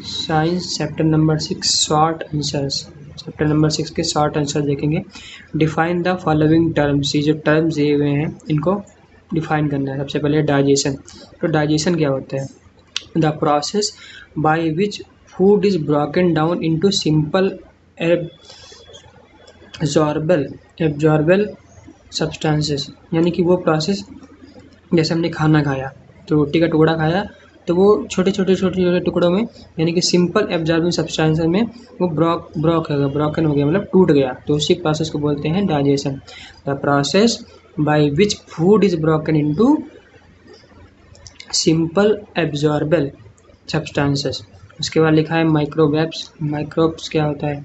Science chapter number 6 short answers. Chapter number 6 के short answer देखेंगे। Define the following terms, ये जो terms दिए हुए हैं इनको डिफाइन करना है। सबसे पहले डाइजेशन। तो डाइजेशन क्या होता है? The process by which food is broken down into simple absorbable substances, यानी कि वो प्रोसेस, जैसे हमने खाना खाया तो रोटी का टुकड़ा खाया तो वो छोटे छोटे टुकड़ों में, यानी कि सिंपल एब्जॉर्बिंग सब्सटेंसेस में वो ब्रोकन हो गया, मतलब टूट गया, तो उसी प्रोसेस को बोलते हैं digestion. The process by which food is broken into simple absorbable substances. उसके बाद लिखा है माइक्रोवेव्स। माइक्रोब्स क्या होता है?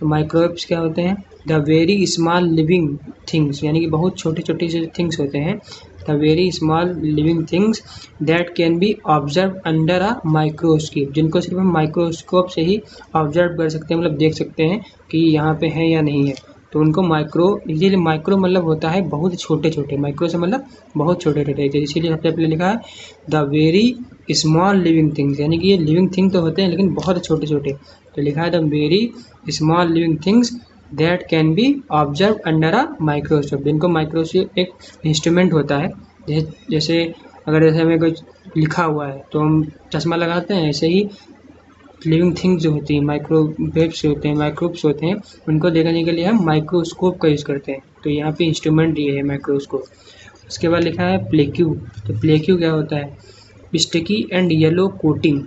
तो माइक्रोवेव्स क्या होते हैं? The very small living things, यानी कि बहुत छोटे छोटे से थिंग्स होते हैं। The very small living things that can be observe under a microscope, जिनको सिर्फ हम माइक्रोस्कोप से ही ऑब्जर्व कर सकते हैं, मतलब देख सकते हैं कि यहाँ पे है या नहीं है, तो उनको माइक्रो, इसीलिए माइक्रो मतलब होता है बहुत छोटे छोटे, माइक्रो से मतलब बहुत छोटे छोटे, इसीलिए सबसे पहले लिखा है the very small living things, यानी कि ये लिविंग थिंग तो होते हैं लेकिन बहुत छोटे छोटे, तो लिखा है the very small living things that can be observe under a microscope, जिनको माइक्रोस्कोप एक इंस्ट्रूमेंट होता है। जैसे अगर जैसे हमें कुछ लिखा हुआ है तो हम चश्मा लगाते हैं, ऐसे ही लिविंग थिंग्स जो होती हैं, माइक्रोवेव्स होते हैं, माइक्रोब्स होते हैं, उनको देखने के लिए हम माइक्रोस्कोप का यूज़ करते हैं। तो यहाँ पे इंस्ट्रूमेंट ये है माइक्रोस्कोप। उसके बाद लिखा है प्लेक्यू। तो प्लेक्यू क्या होता है? Sticky and yellow coating.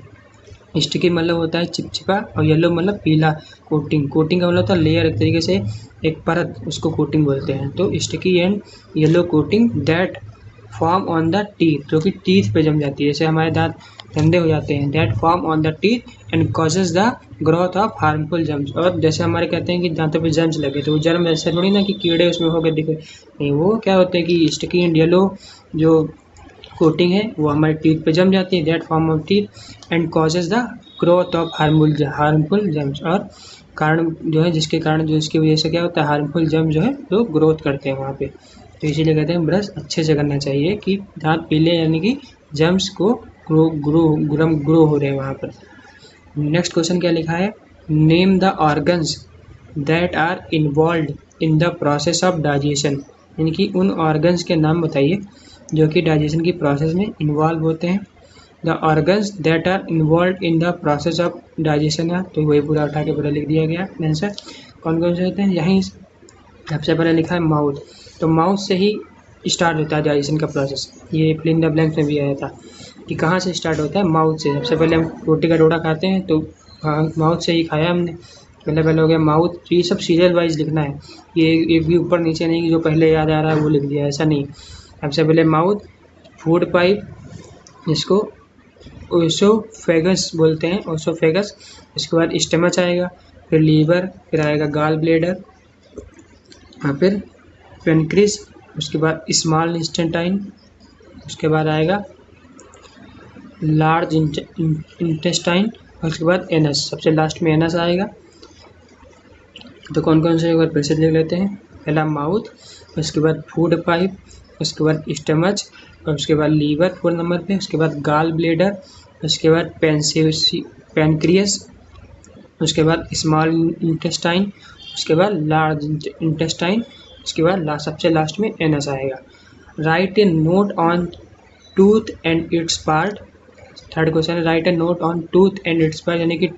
Sticky मतलब होता है चिपचिपा और येलो मतलब पीला। कोटिंग, कोटिंग का मतलब होता है लेयर, एक तरीके से एक परत, उसको कोटिंग बोलते हैं। तो sticky and yellow coating that form on the teeth, जो कि टीथ पे जम जाती है, जैसे हमारे दांत गंदे हो जाते हैं, that form on the teeth and causes the growth of harmful germs. और जैसे हमारे कहते हैं कि दांतों पे जर्म्स लगे, तो वो जर्म ऐसे थोड़ी ना कि कीड़े उसमें हो गए दिखे, नहीं, वो क्या होते हैं कि स्टिकी एंड येलो जो कोटिंग है वो हमारे टीथ पे जम जाती है, that form of teeth and causes the growth of harmful germs, और कारण जो है जिसके कारण, जो इसकी वजह से क्या होता है, हार्मफुल जर्म जो है वो ग्रोथ करते हैं वहाँ पे। तो इसीलिए कहते हैं ब्रश अच्छे से करना चाहिए कि दांत पीले, यानी कि जर्म्स को ग्रो हो रहे हैं वहाँ पर। नेक्स्ट क्वेश्चन क्या लिखा है? Name the organs that are involve in the process of digestion, यानी कि उन ऑर्गन्स के नाम बताइए जो कि डाइजेशन की प्रोसेस में इन्वॉल्व होते हैं। The organs that are involve in the process of digestion है, तो वही पूरा उठा के पूरा लिख दिया गया आंसर। कौन कौन से होते हैं? यहीं सबसे पहले लिखा है माउथ। तो माउथ से ही स्टार्ट होता है डाइजेशन का प्रोसेस। ये फिल इन द ब्लैंक्स में भी आया था कि कहाँ से स्टार्ट होता है, माउथ से। सबसे पहले हम रोटी का डोरा खाते हैं तो माउथ से ही खाया हमने, पहले हो गया माउथ। तो ये सब सीरियल वाइज लिखना है, ये एक भी ऊपर नीचे नहीं कि जो पहले याद आ रहा है वो लिख दिया, ऐसा नहीं। सबसे पहले माउथ, फूड पाइप जिसको ओसोफेगस बोलते हैं, ओसोफेगस। इसके बाद स्टमच आएगा, फिर लीवर, फिर आएगा गाल ब्लेडर, और फिर पेनक्रिस, उसके बाद स्मॉल इंटेस्टाइन, उसके बाद आएगा लार्ज इंटेस्टाइन, और उसके बाद एनस, सबसे लास्ट में एनस आएगा। तो कौन कौन से एक बार फिर से लिख लेते हैं। पहला माउथ, उसके बाद फूड पाइप, उसके बाद स्टमच, और उसके बाद लीवर 4 नंबर पे, उसके बाद गाल ब्लेडर, उसके बाद पैनक्रियस, उसके बाद स्मॉल इंटेस्टाइन, उसके बाद लार्ज इंटेस्टाइन, उसके बाद सबसे लास्ट में एनस आएगा। Write a note on tooth and its part. Third question है write a note on tooth and its part, यानी कि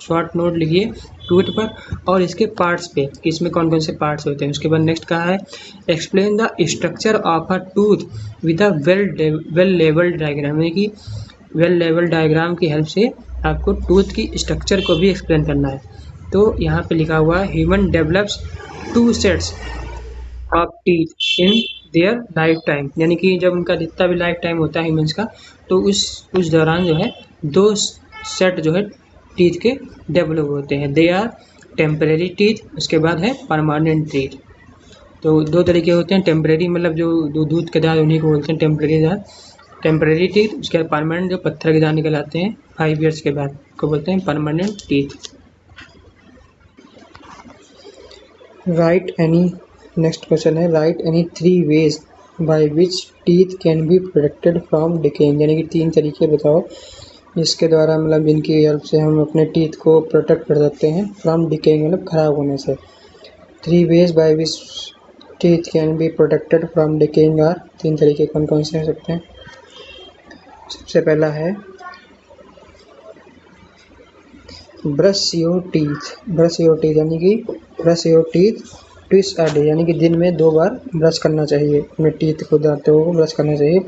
शॉर्ट नोट लिखिए टूथ पर और इसके पार्ट्स पे कि इसमें कौन कौन से पार्ट्स होते हैं। उसके बाद नेक्स्ट कहा है explain the structure of a tooth with a well labelled diagram, यानी कि वेल लेवल डायग्राम की हेल्प से आपको टूथ की स्ट्रक्चर को भी एक्सप्लेन करना है। तो यहाँ पे लिखा हुआ है human develops 2 sets of teeth in their life time, यानी कि जब उनका जितना भी लाइफ टाइम होता है ह्यूमंस का, तो उस दौरान जो है 2 सेट जो है टीथ के डेवलप होते हैं। दे आर टेम्परेरी टीथ, उसके बाद है परमानेंट टीथ। तो 2 तरीके होते हैं, टेम्परेरी मतलब जो दूध के दांत उन्हीं को बोलते हैं टेम्परेरी दांत, टेम्परेरी टीथ। उसके बाद परमानेंट जो पत्थर के दांत निकल आते हैं 5 ईयर्स के बाद को बोलते हैं permanent teeth. Write any, next question है write any 3 ways by which teeth can be protected from decaying, यानी कि 3 तरीके बताओ इसके द्वारा मतलब इनकी हेल्प से हम अपने टीथ को प्रोटेक्ट कर सकते हैं फ्रॉम डिकेइंग मतलब ख़राब होने से। 3 ways by which teeth can be protected from decaying or, 3 तरीके कौन कौन से हो सकते हैं। सबसे पहला है brush your teeth. Brush your teeth यानी कि brush your teeth twice a day, यानी कि दिन में 2 बार ब्रश करना चाहिए, अपने टीथ को दांतों को ब्रश करना चाहिए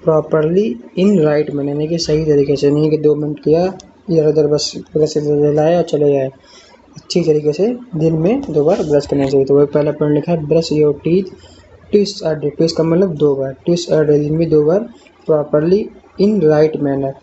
प्रॉपरली इन राइट मैनर, यानी कि सही तरीके से, नहीं कि 2 मिनट किया इधर उधर बस ब्रश लाया और चले जाए। अच्छी तरीके से दिन में 2 बार ब्रश करना चाहिए। तो वही पहला पॉइंट लिखा है brush your teeth twice a day, twice का मतलब 2 बार, ट्विस अ डे दिन में 2 बार properly in right manner.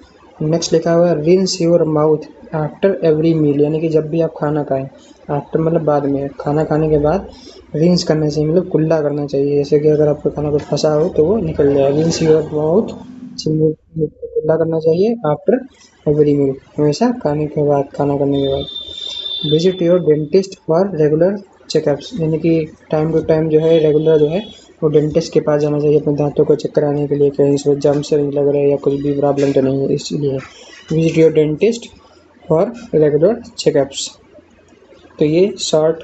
Next लिखा हुआ है rinse your mouth after every meal, यानी कि जब भी आप खाना खाएं, आफ्टर मतलब बाद में, खाना खाने के बाद रिंस करना चाहिए, मतलब कुल्ला करना चाहिए, जैसे कि अगर आपको खाना कुछ फंसा हो तो वो निकल जाए। रिंस योर माउथ, कुल्ला करना चाहिए आफ्टर एवरी मील, हमेशा खाने के बाद, खाना करने के बाद। Visit your dentist for regular checkups, यानी कि टाइम टू टाइम जो है रेगुलर जो है वो डेंटिस्ट के पास जाना चाहिए अपने दांतों को चेक कराने के लिए, कहीं इसमें जम्स से नहीं लग रहा है या कुछ भी प्रॉब्लम तो नहीं है, इसलिए visit your dentist for regular checkups. तो ये शॉर्ट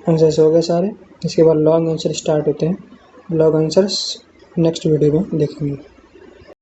आंसर्स हो गए सारे। इसके बाद लॉन्ग आंसर स्टार्ट होते हैं। लॉन्ग आंसर्स नेक्स्ट वीडियो में देखेंगे।